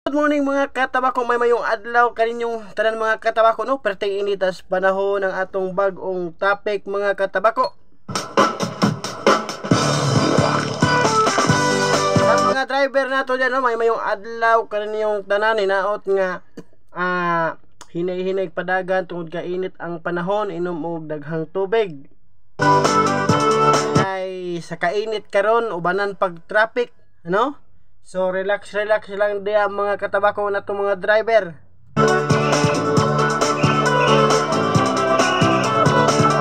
Good morning mga katabako, may mayong adlaw kaninyong tanan mga katabako, no? Perting initas panahon ng atong bagong topic mga katabako. Sa mga driver nato dyan, no? May mayong adlaw kaninyong tanan, hinaot nga hinay-hinay padagan tungod ka init ang panahon, inom og daghang tubig. Ay sa kainit karon ubanan pag traffic, ano? So relax lang diya mga katabako na itong mga driver.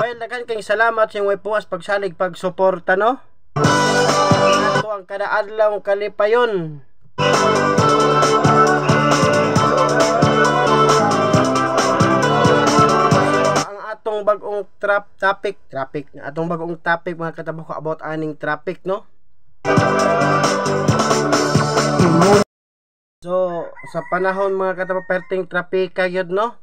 Well, dagan kayong salamat sa way puwas pagsalig pagsuporta, no? Ato ang kada adlaw kalipayon. Ang atong bagong topic atong bagong topic mga katabako about aning traffic, no? So, sa panahon mga katabako, perting trapika yun, no?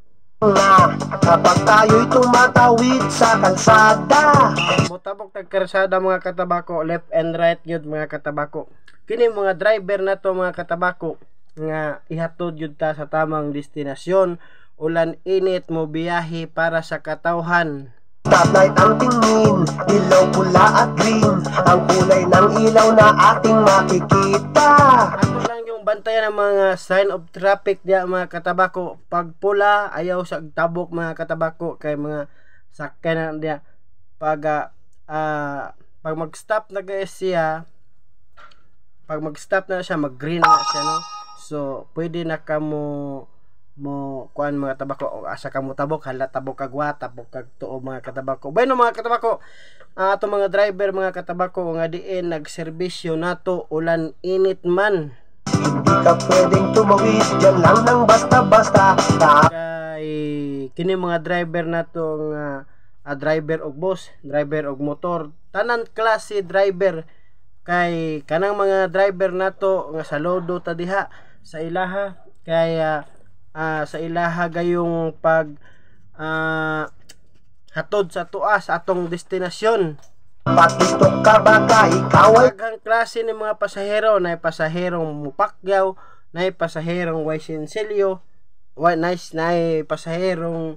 Kapag tayo'y tumatawid sa kalsada, mutabok tagkarsada mga katabako, left and right yun mga katabako. Kini mga driver na to mga katabako, nga ihatod yun ta sa tamang destinasyon. Ulan init mo biyahe para sa katawhan. stoplight ang tingin, ilaw, pula at green, ang kulay ng ilaw na ating makikita. Ato lang yung bantayan ng mga sign of traffic diya mga katabako. Pag pula, ayaw sa tabok mga katabako, kay mga sakyanan diya. Pag mag-stop na siya, pag mag-stop na siya, mag-green na siya, no? So, pwede na kamo kuan mga tabako, o asa ka mo tabok, hala tabok kagwa, tabok kag tuo mga katabako. Bueno mga katabako, ato mga driver mga katabako nga diin nagserbisyo nato ulan init man. Hindi ka pwedeng tumawid dyan lang ng basta-basta. Kay kini mga driver nato nga driver og bus, driver og motor, tanan klase driver. Kay kanang mga driver nato nga saludo ta diha sa ilaha, kay sa ilaha gayong pag hatod sa tuas atong destinasyon. Gusto ka ba ka ikaw ay Daghang klase ni mga pasahero, na pasaherong mupakyaw, na pasaherong way sinsilyo, na pasaherong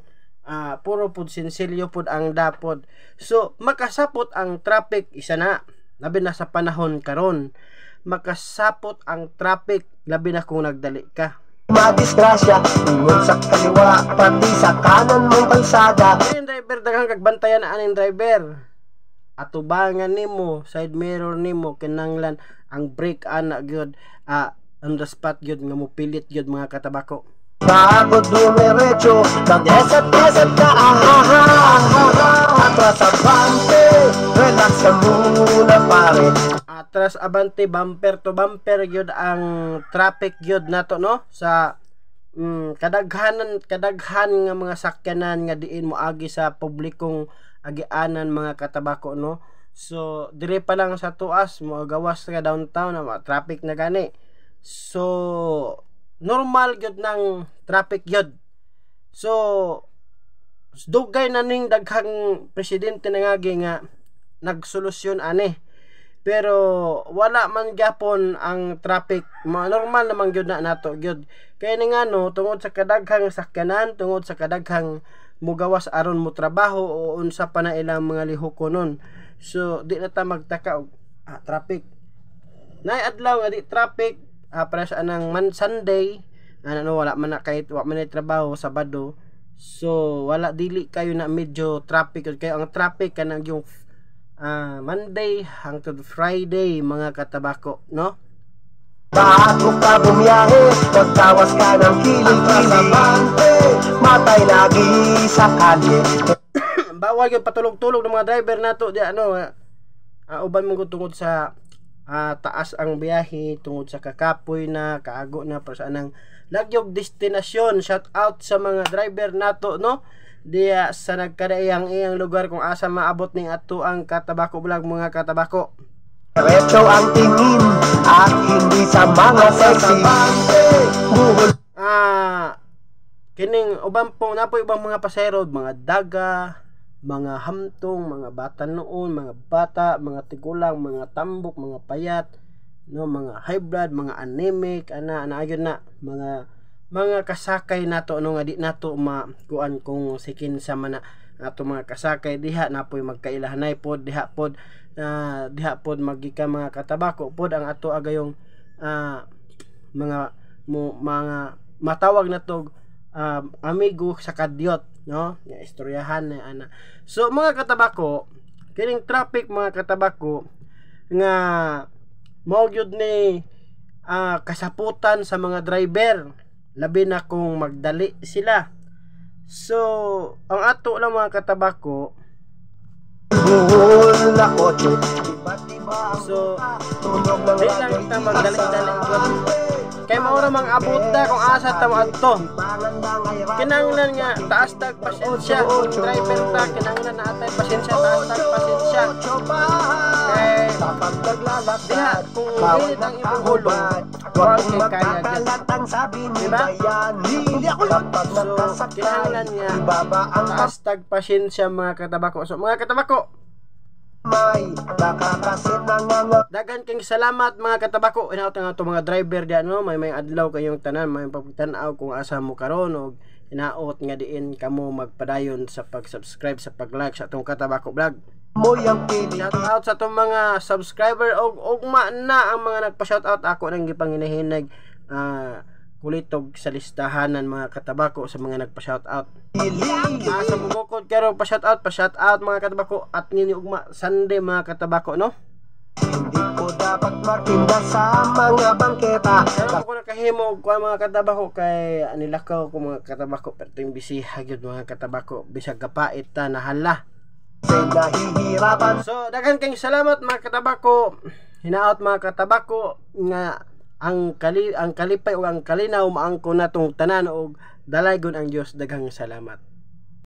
puro pud sinsilyo pud ang dapod. So makasapot ang traffic, isa na labi na sa panahon karon. Makasapot ang traffic labi na kung nagdali ka. madisgrasya, ingon sa kaliwa, pati sa kanan mong kalsada. Aning driver, daghang kagbantayan na aning driver. Atubangan nimo, side mirror nimo, kinanglan ang brake ana gyud on the spot gyud nga mopilit gyud mga katabako. Bago dumiretso, nag-esat-esat ka, atras abante, relax ka muna pare. Atras abante, bumper to bumper gyud ang traffic gyud nato, no? Sa kadaghan nga mga sakyanan nga diin mo agi sa publikong agianan mga katabako, no? So dire pa lang sa tuas mo gawas ka downtown na traffic na gani. So normal gyud ng traffic gyud. So dugay na ning daghang presidente na nga nagsolusyon ani. Pero wala man gyapon ang traffic, normal naman gyud na nato gyud. Kay ni ngano tungod sa kadaghang sakyanan, tungod sa kadaghang mugawas aron mo trabaho o unsa pa na ilang mga lihukonon. So di na ta magtaka og traffic. Nay adlaw nga di traffic, para sa anang Sunday, wala man na kahit wala man na trabaho Sabado. So wala dili kayo na medyo traffic, kay ang traffic kanang yung Monday hangtod Friday mga katabako, no? Bago ka bumiyahe, magtawas ka ng kiling-kiling, matay lagi sa kalye. Bawal yung patulog-tulog ng mga driver nato di uban mo tungod sa taas ang biyahe, tungod sa kakapoy na kaago na para sa anang lagyog destinasyon. Shout out sa mga driver nato, no? Diya sa nagkadaiyang iyang lugar kung asa maabot ning ato ang katabako vlog mga katabako. Diretso ang tingin at hindi sa mga sexy. Kining ubang pong napoy ubang mga pasahero, mga daga, mga hamtong, mga bata noon, mga bata, mga tigulang, mga tambok, mga payat, no, mga high blood, mga anemic, ayun na, mga kasakay nato no nga di nato makuan kung sikin sa mana ato mga kasakay diha na po'y magkailahanay pod diha pod magika mga katabako pod ang ato agayong mga matawag na to amigo sa kadyot, no, nga istoryahan na ana. So mga katabako, kining traffic mga katabako nga mao gyud ni kasaputan sa mga driver, labi na kung magdali sila. So ang ato lang mga katabako, so di lang kita magdali-dali kay maura mang abot na kung asa ta adto. Kinahanglan nga taas tag pasensya kung driver ta, kinahanglan na atay pasensya, taas tag pasensya kay diha kung init ang imong ulo wag kay kaya dyan, diba? So kinahanglan nga taas tag pasensya mga katabako. So mga katabako, may dagan kang salamat mga katabako. Inaot nga ito mga driver diyan, no, may adlaw kayong tanan, may pagtanaw kung asa mo karon, og inaot nga diin kamo magpadayon sa pag-subscribe, sa pag-like sa atong Katabako Vlog. Shout out sa atong mga subscriber og ugma na ang mga nagpa-shout out. Ako nang gipanginahinag kulitog sa listahanan mga katabako sa mga nagpa-shout out. Sa bukod karon pa-shout out mga katabako at ngini ugma Sunday mga katabako, no. Hindi ko dapat makinda sa mga bangketa. Pero ako nakahimo ko mga katabako kay anilakaw ko mga katabako, pero yung bisiha gyud mga katabako, bisag kapait ta nahala. So daghan kang salamat mga katabako. Hinaot mga katabako nga ang kalipay o ang kalinaw maangko natong tanan og dalaygon ang Dios. Daghang salamat.